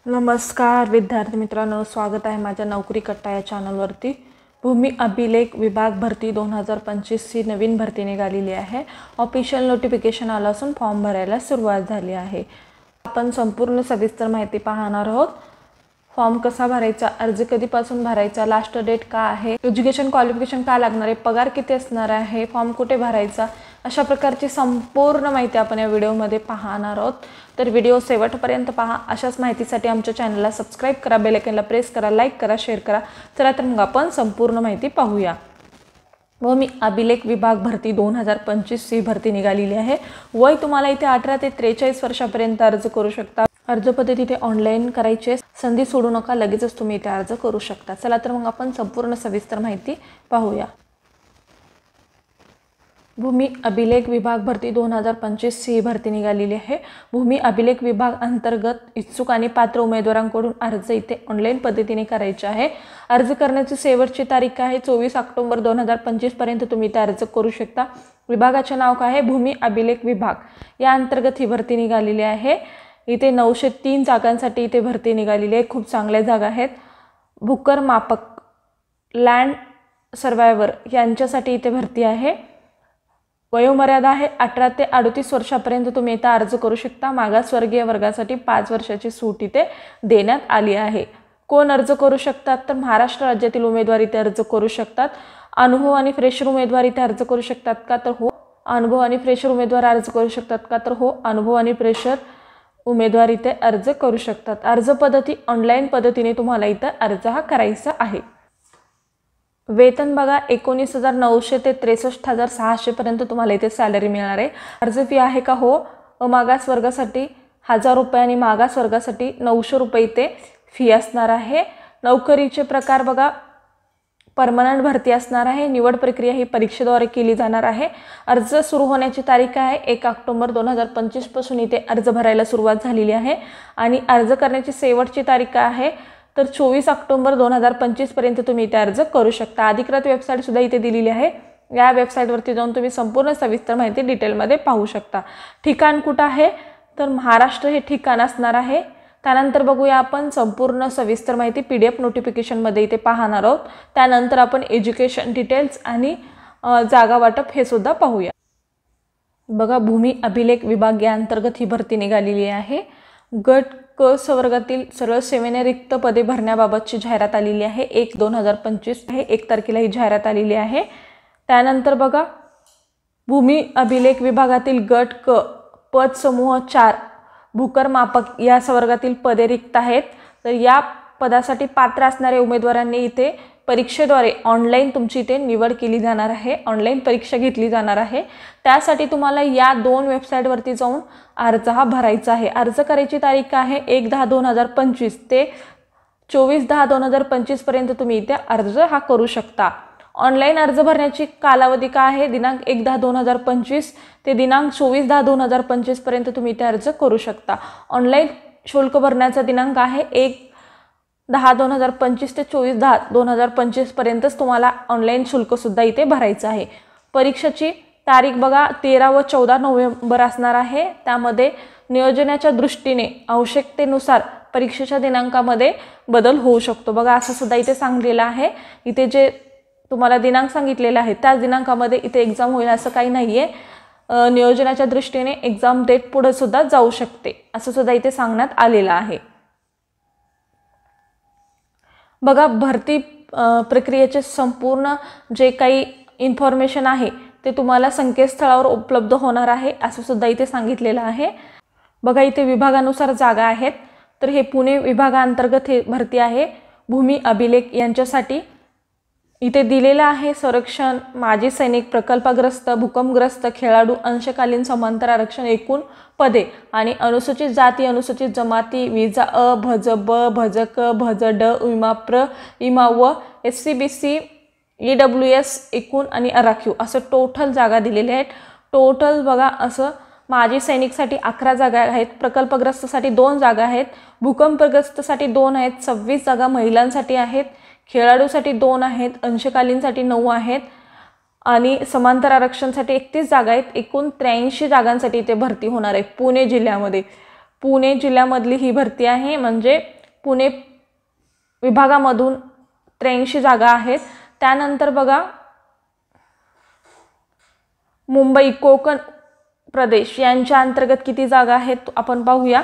नमस्कार विद्यार्थी मित्रांनो, स्वागत आहे माझ्या नोकरी कट्टा या चॅनलवरती। भूमी अभिलेख विभाग भरती 2025 ची नवीन भरती निघालेली आहे। ऑफिशियल नोटिफिकेशन आलं असून फॉर्म भरायला सुरुवात झाली आहे। आपण संपूर्ण सविस्तर माहिती पाहणार आहोत। फॉर्म कसा भरायचा, अर्ज कधीपासून भरायचा, लास्ट डेट काय आहे, एज्युकेशन क्वालिफिकेशन काय लागणार आहे, पगार किती असणार आहे, फॉर्म कुठे भरायचा, अशा प्रकारची संपूर्ण माहिती आपण या व्हिडिओमध्ये पाहणार आहोत। तर व्हिडिओ शेवटपर्यंत पहा। अशाच माहितीसाठी आमच्या चॅनलला सबस्क्राइब करा, बेल आयकॉनला प्रेस करा, लाईक करा, शेअर करा। चला तर मग आपण संपूर्ण माहिती पाहूया। भूमी अभिलेख विभाग भरती 2025 ची भरती निघालेली आहे। वय तुम्हाला इथे 18 ते 43 वर्षापर्यंत अर्ज करू शकता। अर्ज पद्धती इथे ऑनलाईन करायची, संधी सोडू नका, लगेचच तुम्ही इथे अर्ज करू शकता। चला तर मग आपण संपूर्ण सविस्तर माहिती पाहूया। भूमी अभिलेख विभाग भरती 2025 ची भरती निघालेली आहे। भूमी अभिलेख विभाग अंतर्गत इच्छुक आणि पात्र उमेदवारांकडून अर्ज इथे ऑनलाईन पद्धतीने करायचे आहे। अर्ज करण्याची शेवटची तारीख आहे 24 ऑक्टोबर 2025 पर्यंत तुम्ही इथे अर्ज करू शकता। विभागाचे नाव काय आहे, भूमी अभिलेख विभाग या अंतर्गत ही भरती निघालेली आहे। इथे 903 जागांसाठी इथे भरती निघालेली आहे। खूप चांगल्या जागा आहेत। भूकर मापक, लँड सर्वायवर यांच्यासाठी इथे भरती आहे। वयोमर्यादा आहे 18 ते 38 वर्षापर्यंत तुम्ही इथे अर्ज करू शकता। मागासवर्गीय वर्गासाठी 5 वर्षाची सूट इथे देण्यात आली आहे। कोण अर्ज करू शकतात, तर महाराष्ट्र राज्यातील उमेदवार इथे अर्ज करू शकतात। अनुभव आणि फ्रेशर उमेदवार इथे अर्ज करू शकतात का, तर हो। अनुभव आणि फ्रेशर उमेदवार अर्ज करू शकतात का, तर हो। अनुभव आणि फ्रेशर उमेदवार इथे अर्ज करू शकतात। अर्ज पद्धती ऑनलाईन पद्धतीने तुम्हाला इथे अर्ज हा करायचा आहे। वेतन बघा 19,900 ते 63,600 पर्यंत तुम्हाला इथे सॅलरी मिळणार आहे। अर्ज फी आहे का, हो। मागास वर्गासाठी 1000 रुपये आणि मागास वर्गासाठी 900 रुपये इथे फी असणार आहे। नोकरीचे प्रकार बघा, परमनंट भरती असणार आहे। निवड प्रक्रिया ही परीक्षेद्वारे केली जाणार आहे। अर्ज सुरू होण्याची तारीख आहे 1 ऑक्टोबर 2025 पासून इथे अर्ज भरायला सुरुवात झालेली आहे आणि अर्ज करण्याची शेवटची तारीख आहे तर 24 ऑक्टोबर 2025 पर्यंत तुम्ही इथे अर्ज करू शकता। अधिकृत वेबसाईट सुद्धा इथे दिलेली आहे। या वेबसाईटवरती जाऊन तुम्ही संपूर्ण सविस्तर माहिती डिटेलमध्ये पाहू शकता। ठिकाण कुठं आहे, तर महाराष्ट्र हे ठिकाण असणार आहे। त्यानंतर बघूया आपण संपूर्ण सविस्तर माहिती PDF नोटिफिकेशनमध्ये इथे पाहणार आहोत। त्यानंतर आपण एज्युकेशन डिटेल्स आणि जागा वाटप हे सुद्धा पाहूया। बघा, भूमी अभिलेख विभाग या अंतर्गत ही भरती निघालेली आहे। गट क वर्गातील सर्व सेवेने रिक्त पदे भरण्याबाबतची जाहिरात आलेली आहे। 1/2025 आहे, 1 तारखेला ही जाहिरात आलेली आहे। त्यानंतर बघा, भूमी अभिलेख विभागातील गट क पद समूह 4 भूकर मापक या वर्गातील पदे रिक्त आहेत। तर या पदासाठी पात्र असणाऱ्या उमेदवारांनी इथे परीक्षेद्वारे ऑनलाईन तुमची इथे निवड केली जाणार आहे। ऑनलाईन परीक्षा घेतली जाणार आहे। त्यासाठी तुम्हाला या 2 वेबसाईटवरती जाऊन अर्ज हा भरायचा आहे। अर्ज करायची तारीख आहे 1/10/2025 ते 24/10/2025 पर्यंत तुम्ही इथे अर्ज हा करू शकता। ऑनलाईन अर्ज भरण्याची कालावधी काय आहे, दिनांक 1/10/2025 ते दिनांक 24/10/2025 पर्यंत तुम्ही इथे अर्ज करू शकता। ऑनलाईन शुल्क भरण्याचा दिनांक आहे 1/10/2025 ते 24/10/2025 पर्यंतच तुम्हाला ऑनलाईन शुल्क सुद्धा इथे भरायचं आहे। परीक्षेची तारीख बघा 13 व 14 नोव्हेंबर असणार आहे। त्यामध्ये नियोजनाच्या दृष्टीने आवश्यकतेनुसार परीक्षेच्या दिनांकामध्ये बदल होऊ शकतो। बघा, असं सुद्धा इथे सांगितलेलं आहे। इथे जे तुम्हाला दिनांक सांगितलेला आहे त्या दिनांकामध्ये इथे एक्झाम होईल असं काही नाहीये। नियोजनाच्या दृष्टीने एक्झाम डेट पुढे सुद्धा जाऊ शकते असं सुद्धा इथे सांगण्यात आलेलं आहे। बघा, भरती प्रक्रियेचे संपूर्ण जे काही इन्फॉर्मेशन आहे ते तुम्हाला संकेतस्थळावर उपलब्ध होणार आहे असं सुद्धा इथे सांगितलेलं आहे। बघा, इथे विभागानुसार जागा आहेत। तर हे पुणे विभागांतर्गत हे भरती आहे भूमी अभिलेख यांच्यासाठी। इथे दिलेलं आहे संरक्षण, माजी सैनिक, प्रकल्पग्रस्त, भूकंपग्रस्त, खेळाडू, अंशकालीन, समांतर आरक्षण, एकूण पदे आणि अनुसूचित जाती, अनुसूचित जमाती, विजा अ, भज ब, भज क, भज ड, विमा प्र, विमा व, SC BC, EWS एकूण आणि आराखीव असं टोटल जागा दिलेल्या आहेत। टोटल बघा, असं माजी सैनिकसाठी 11 जागा आहेत, प्रकल्पग्रस्तसाठी 2 जागा आहेत, भूकंपग्रस्तसाठी 2 आहेत, 26 जागा महिलांसाठी आहेत, खेळाडूसाठी 2 आहेत, अंशकालीनसाठी 9 आहेत आणि समांतर आरक्षणसाठी 31 जागा आहेत। एकूण 83 जागांसाठी इथे भरती होणार आहे पुणे जिल्ह्यामध्ये। पुणे जिल्ह्यामधली ही भरती आहे, म्हणजे पुणे विभागामधून 83 जागा आहेत। त्यानंतर बघा मुंबई कोकण प्रदेश यांच्या अंतर्गत किती जागा आहेत आपण पाहूया।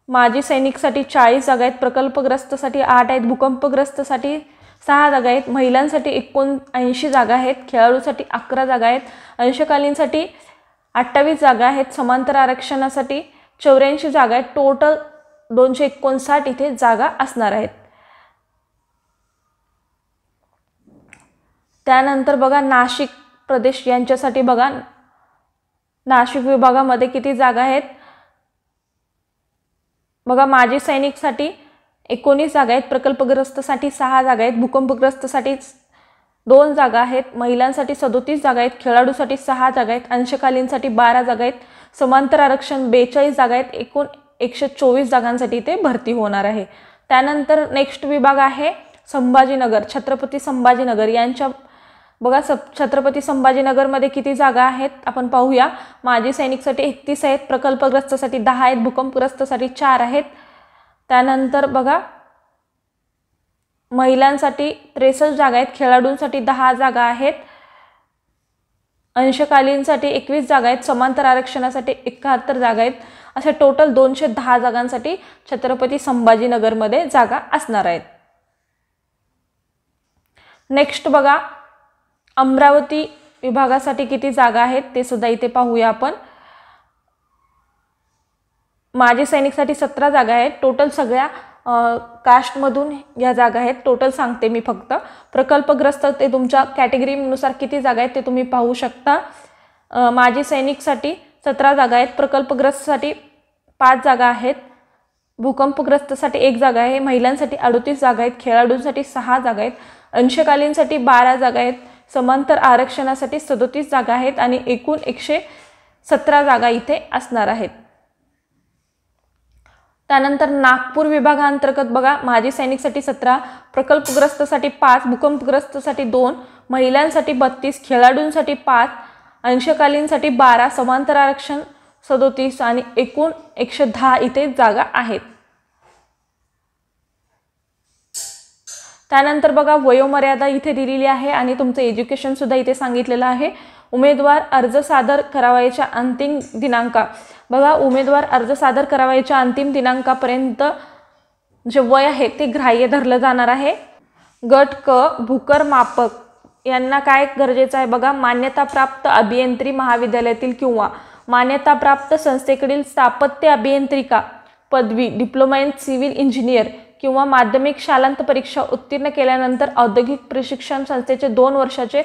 माजी सैनिकसाठी 40 जागा आहेत, प्रकल्पग्रस्तसाठी 8 आहेत, भूकंपग्रस्तसाठी 6 जागा आहेत, महिलांसाठी 79 जागा आहेत, खेळाडूसाठी 11 जागा आहेत, अंशकालीनसाठी 28 जागा आहेत, समांतर आरक्षणासाठी 84 जागा आहेत, टोटल 259 इथे जागा असणार आहेत। त्यानंतर बघा नाशिक प्रदेश यांच्यासाठी बघा नाशिक विभागामध्ये किती जागा आहेत बघा। माजी सैनिकसाठी 19 जागा आहेत, प्रकल्पग्रस्तसाठी 6 जागा आहेत, भूकंपग्रस्तसाठी 2 जागा आहेत, महिलांसाठी 37 जागा आहेत, खेळाडूसाठी 6 जागा आहेत, अंशकालीनसाठी 12 जागा आहेत, समांतर आरक्षण 42 जागा आहेत, एकूण 124 जागांसाठी ते भरती होणार आहे। त्यानंतर नेक्स्ट विभाग आहे संभाजीनगर, छत्रपती संभाजीनगर यांच्या बघा छत्रपती संभाजीनगरमध्ये किती जागा आहेत आपण पाहूया। माजी सैनिकसाठी 31 आहेत, प्रकल्पग्रस्तसाठी 10 आहेत, भूकंपग्रस्तसाठी 4 आहेत। त्यानंतर बघा महिलांसाठी 63 जागा आहेत, खेळाडूंसाठी 10 जागा आहेत, अंशकालीनसाठी 21 जागा आहेत, समांतर आरक्षणासाठी 71 जागा आहेत, असे टोटल 210 जागांसाठी छत्रपती संभाजीनगरमध्ये जागा असणार आहेत। नेक्स्ट बघा अमरावती विभागासाठी किती जागा आहेत ते सुद्धा इथे पाहूया आपण। माजी सैनिकसाठी 17 जागा आहेत, टोटल सगळ्या कास्टमधून या जागा आहेत, टोटल सांगते मी फक्त। प्रकल्पग्रस्त ते तुमच्या कॅटेगरीनुसार किती जागा आहेत ते तुम्ही पाहू शकता। माजी सैनिकसाठी 17 जागा आहेत, प्रकल्पग्रस्तसाठी 5 जागा आहेत, भूकंपग्रस्तसाठी 1 जागा आहे, महिलांसाठी 38 जागा आहेत, खेळाडूंसाठी 6 जागा आहेत, अंशकालीनसाठी 12 जागा आहेत, समांतर आरक्षणासाठी 37 जागा आहेत आणि एकूण 117 जागा इथे असणार आहेत। त्यानंतर नागपूर विभागांतर्गत बघा माजी सैनिकसाठी 17, प्रकल्पग्रस्तसाठी 5, भूकंपग्रस्तसाठी 2, महिलांसाठी 32, खेळाडूंसाठी 5, अंशकालीनसाठी 12, समांतर आरक्षण 37 आणि एकूण 110 इथे जागा आहेत। त्यानंतर बघा वयोमर्यादा इथे दिलेली आहे आणि तुमचं एज्युकेशन सुद्धा इथे सांगितलेलं आहे। उमेदवार अर्ज सादर करावयाच्या अंतिम दिनांका बघा उमेदवार अर्ज सादर करावयाच्या अंतिम दिनांकापर्यंत जे वय आहे ते ग्राह्य धरलं जाणार आहे। गट क भूकर मापक यांना काय गरजेचं आहे बघा, मान्यताप्राप्त अभियांत्रिकी महाविद्यालयातील किंवा मान्यताप्राप्त संस्थेकडील स्थापत्य अभियांत्रिका पदवी, डिप्लोमा इन सिव्हिल इंजिनियर किंवा माध्यमिक शालांत परीक्षा उत्तीर्ण केल्यानंतर औद्योगिक प्रशिक्षण संस्थेचे 2 वर्षाचे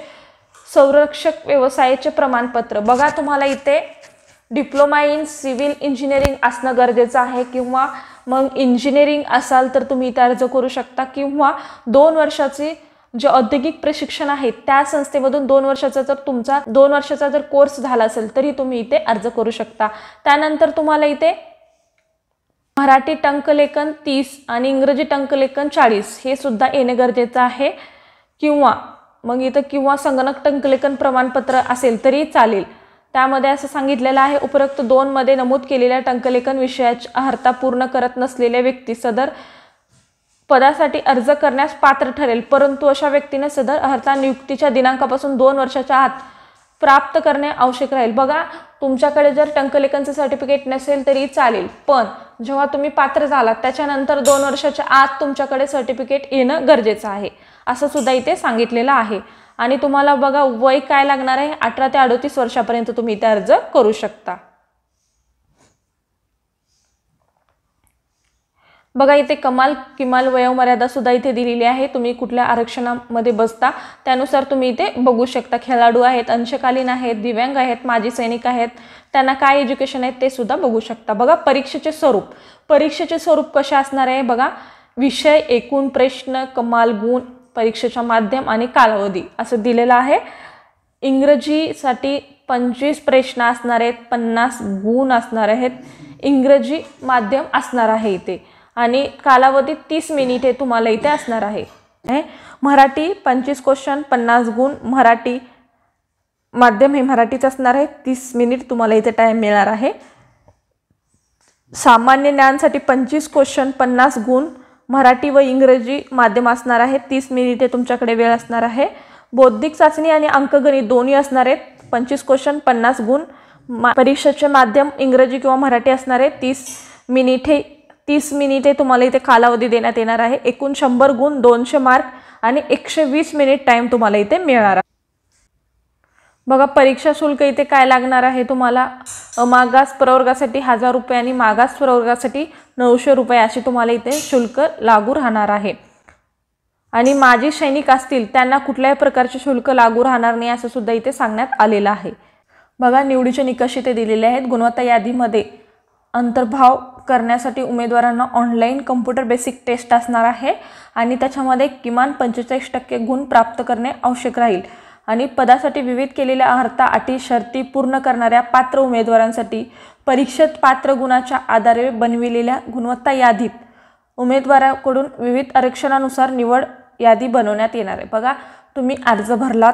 संरक्षक व्यवसायाचे प्रमाणपत्र। बघा तुम्हाला इथे डिप्लोमा इन सिव्हिल इंजिनिअरिंग असणं गरजेचं आहे किंवा मग इंजिनिअरिंग असाल तर तुम्ही इथे अर्ज करू शकता किंवा 2 वर्षाचे जे औद्योगिक प्रशिक्षण आहे त्या संस्थेमधून 2 वर्षाचा जर तुमचा 2 वर्षाचा जर कोर्स झाला असेल तरी तुम्ही इथे अर्ज करू शकता। त्यानंतर तुम्हाला इथे मराठी टंकलेखन 30 आणि इंग्रजी टंकलेखन 40 हे सुद्धा येणे गरजेचं आहे किंवा मग इथं किंवा संगणक टंकलेखन प्रमाणपत्र असेल तरी चालेल। त्यामध्ये असं सांगितलेलं आहे उपरोक्त 2 मध्ये नमूद केलेल्या टंकलेखन विषयाची अर्हता पूर्ण करत नसलेल्या व्यक्ती सदर पदासाठी अर्ज करण्यास पात्र ठरेल, परंतु अशा व्यक्तीने सदर अर्हता नियुक्तीच्या दिनांकापासून 2 वर्षाच्या आत प्राप्त करणे आवश्यक राहील। बघा तुमच्याकडे जर टंकलेखनचं सर्टिफिकेट नसेल तरी चालेल, पण जेव्हा तुम्ही पात्र झालात त्याच्यानंतर 2 वर्षाच्या आत तुमच्याकडे सर्टिफिकेट येणं गरजेचं आहे असं सुद्धा इथे सांगितलेलं आहे। आणि तुम्हाला बघा वय काय लागणार आहे, 18 ते 38 वर्षापर्यंत तुम्ही इथे अर्ज करू शकता। बघा इथे किमान वयोमर्यादा सुद्धा इथे दिलेली आहे, तुम्ही कुठल्या आरक्षणामध्ये बसता त्यानुसार तुम्ही इथे बघू शकता। खेळाडू आहेत, अंशकालीन आहेत, दिव्यांग आहेत, माजी सैनिक आहेत, त्यांना काय एज्युकेशन आहे ते सुद्धा बघू शकता। बघा परीक्षेचे स्वरूप कसे असणार आहे बघा, विषय, एकूण प्रश्न, कमाल गुण, परीक्षेचा माध्यम आणि कालावधी असं दिलेलं आहे। इंग्रजीसाठी 25 प्रश्न असणार आहेत, 50 गुण असणार आहेत, इंग्रजी माध्यम असणार आहे इथे आणि कालावधी 30 मिनिटे तुम्हाला इथे असणार आहे। मराठी 25 क्वेश्चन 50 गुण, मराठी माध्यम हे मराठीच असणार आहे, 30 मिनिट तुम्हाला इथे टाइम मिळणार आहे। सामान्य ज्ञानसाठी 25 क्वेश्चन 50 गुण, मराठी व इंग्रजी माध्यम असणार आहे, 30 मिनिटे तुमच्याकडे वेळ असणार आहे। बौद्धिक चाचणी आणि अंकगणित दोन्ही असणार आहेत, 25 क्वेश्चन 50 गुण, परीक्षेचे माध्यम इंग्रजी किंवा मराठी असणार आहे, 30 मिनिटे तुम्हाला इथे कालावधी देण्यात येणार आहे। एकूण 100 गुण, 200 मार्क आणि 120 मिनिट टाइम तुम्हाला इथे मिळणार आहे। बघा परीक्षा शुल्क इथे काय लागणार आहे तुम्हाला, मागास प्रवर्गासाठी 1000 रुपये आणि मागास प्रवर्गासाठी 900 रुपये अशी तुम्हाला इथे शुल्क लागू राहणार आहे। आणि माजी सैनिक असतील त्यांना कुठल्याही प्रकारचे शुल्क लागू राहणार नाही असं सुद्धा इथे सांगण्यात आलेलं आहे। बघा निवडीचे निकष इथे दिलेले आहेत। गुणवत्ता यादीमध्ये अंतर्भाव करण्यासाठी उमेदवारांना ऑनलाईन कम्प्युटर बेसिक टेस्ट असणार आहे आणि त्याच्यामध्ये किमान 45% गुण प्राप्त करणे आवश्यक राहील। आणि पदासाठी विविध केलेल्या अर्हता अटी शर्ती पूर्ण करणाऱ्या पात्र उमेदवारांसाठी परीक्षेत पात्र गुणाच्या आधारे बनविलेल्या गुणवत्ता यादीत उमेदवाराकडून विविध आरक्षणानुसार निवड यादी बनवण्यात येणार आहे। बघा तुम्ही अर्ज भरलात,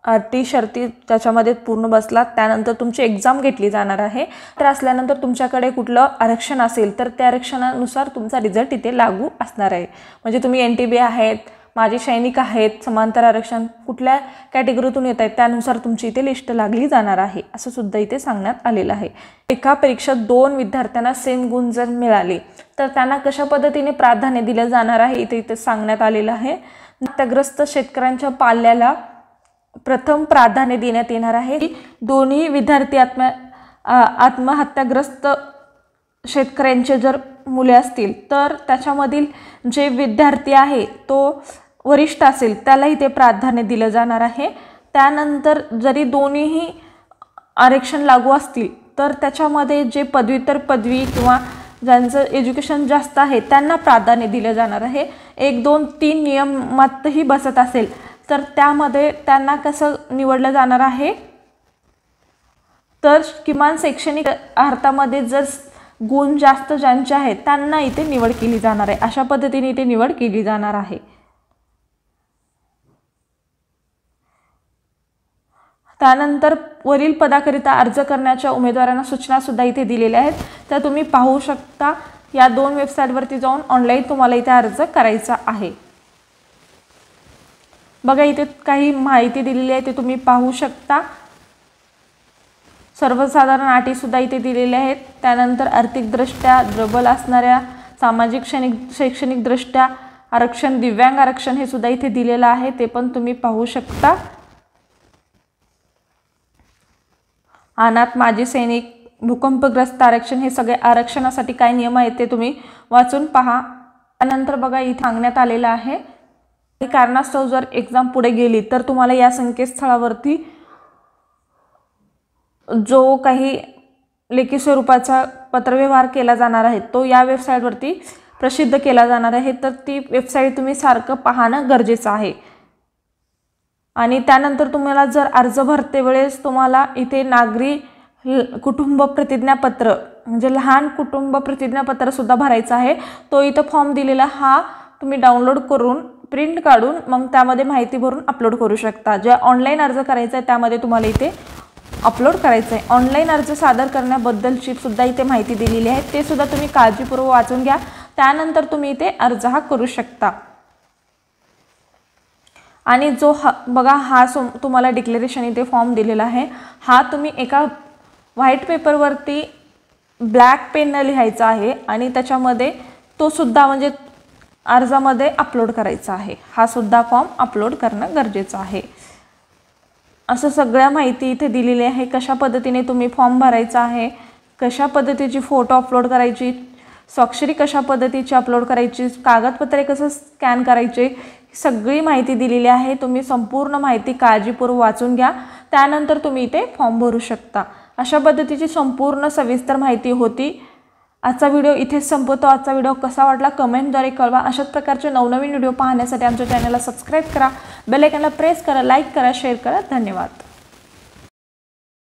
अटी शर्ती त्याच्यामध्ये पूर्ण बसलात, त्यानंतर तुमची एक्झाम घेतली जाणार आहे। तर असल्यानंतर तुमच्याकडे कुठलं आरक्षण असेल तर त्या आरक्षणानुसार तुमचा रिझल्ट इथे लागू असणार आहे। म्हणजे तुम्ही NTB आहेत, माजी सैनिक आहेत, समांतर आरक्षण कुठल्या कॅटेगरीतून येत आहेत त्यानुसार तुमची इथे लिस्ट लागली जाणार आहे असं सुद्धा इथे सांगण्यात आलेलं आहे। एका परीक्षेत 2 विद्यार्थ्यांना सेम गुण जर मिळाले तर त्यांना कशा पद्धतीने प्राधान्य दिले जाणार आहे इथे सांगण्यात आलेलं आहे। आत्महत्याग्रस्त शेतकऱ्यांच्या पाल्याला प्रथम प्राधान्य देण्यात येणार आहे। दोन्ही विद्यार्थी आत्महत्याग्रस्त शेतकऱ्यांचे जर मुले असतील तर त्याच्यामधील जे विद्यार्थी आहे तो वरिष्ठ असेल त्याला इथे प्राधान्य दिलं जाणार आहे। त्यानंतर जरी दोन्हीही आरक्षण लागू असतील तर त्याच्यामध्ये जे पदव्युत्तर पदवी किंवा ज्यांचं एज्युकेशन जास्त आहे त्यांना प्राधान्य दिलं जाणार आहे। 1, 2, 3 नियमातही बसत असेल तर त्यामध्ये त्यांना कसं निवडलं जाणार आहे तर किमान शैक्षणिक अर्हतामध्ये जर गुण जास्त ज्यांचे आहेत त्यांना इथे निवड केली जाणार आहे। अशा पद्धतीने इथे निवड केली जाणार आहे। त्यानंतर वरील पदाकरिता अर्ज करण्याच्या उमेदवारांना सूचना सुद्धा इथे दिलेल्या आहेत, त्या तुम्ही पाहू शकता। या 2 वेबसाईटवरती जाऊन ऑनलाईन तुम्हाला इथे अर्ज करायचा आहे। बघा इथे काही माहिती दिलेली आहे ते तुम्ही पाहू शकता। सर्वसाधारण अटी सुद्धा इथे दिलेल्या आहेत। त्यानंतर आर्थिकदृष्ट्या दुर्बल असणाऱ्या, सामाजिक शैक्षणिक दृष्ट्या आरक्षण, दिव्यांग आरक्षण हे सुद्धा इथे दिलेलं आहे, ते पण तुम्ही पाहू शकता। अनाथ, माजी सैनिक, भूकंपग्रस्त आरक्षण हे सगळे आरक्षणासाठी काय नियम आहेत ते तुम्ही वाचून पहा। त्यानंतर बघा इथे सांगण्यात आलेलं आहे कारणास्तव जर एक्झाम पुढे गेली तर तुम्हाला या संकेतस्थळावरती जो काही लेखी स्वरूपाचा पत्रव्यवहार केला जाणार आहे तो या वेबसाईटवरती प्रसिद्ध केला जाणार आहे, तर ती वेबसाईट तुम्ही सारखं पाहणं गरजेचं आहे। आणि त्यानंतर तुम्हाला जर अर्ज भरते वेळेस तुम्हाला इथे नागरी कुटुंब प्रतिज्ञापत्र म्हणजे लहान कुटुंब प्रतिज्ञापत्र सुद्धा भरायचं आहे। तो इथं फॉर्म दिलेला हा तुम्ही डाउनलोड करून प्रिंट काढून मग त्यामध्ये माहिती भरून अपलोड करू शकता। जे ऑनलाईन अर्ज करायचा आहे त्यामध्ये तुम्हाला इथे अपलोड करायचं आहे। ऑनलाईन अर्ज सादर करण्याबद्दलची सुद्धा इथे माहिती दिलेली आहे, ते सुद्धा तुम्ही काळजीपूर्वक वाचून घ्या, त्यानंतर तुम्ही इथे अर्ज हा करू शकता। आणि जो बघा हा तुम्हाला डिक्लेरेशन इथे फॉर्म दिलेला आहे, हा तुम्ही एका व्हाईट पेपरवरती ब्लॅक पेनने लिहायचा आहे आणि त्याच्यामध्ये तो सुद्धा म्हणजे अर्जामध्ये अपलोड करायचा आहे। हा सुद्धा फॉर्म अपलोड करणं गरजेचं आहे। असं सगळ्या माहिती इथे दिलेली आहे, कशा पद्धतीने तुम्ही फॉर्म भरायचा आहे, कशा पद्धतीची फोटो अपलोड करायची, स्वाक्षरी कशा पद्धतीची अपलोड करायची, कागदपत्रे कसं स्कॅन करायचे, सगळी माहिती दिलेली आहे। तुम्ही संपूर्ण माहिती काळजीपूर्वक वाचून घ्या, त्यानंतर तुम्ही इथे फॉर्म भरू शकता। अशा पद्धतीची संपूर्ण सविस्तर माहिती होती। आजचा व्हिडिओ इथेच संपवतो। आजचा व्हिडिओ कसा वाटला कमेंटद्वारे कळवा। अशाच प्रकारचे नवनवीन व्हिडिओ पाहण्यासाठी आमच्या चॅनलला सबस्क्राईब करा, बेल आयकॉनला प्रेस करा, लाईक करा, शेअर करा। धन्यवाद।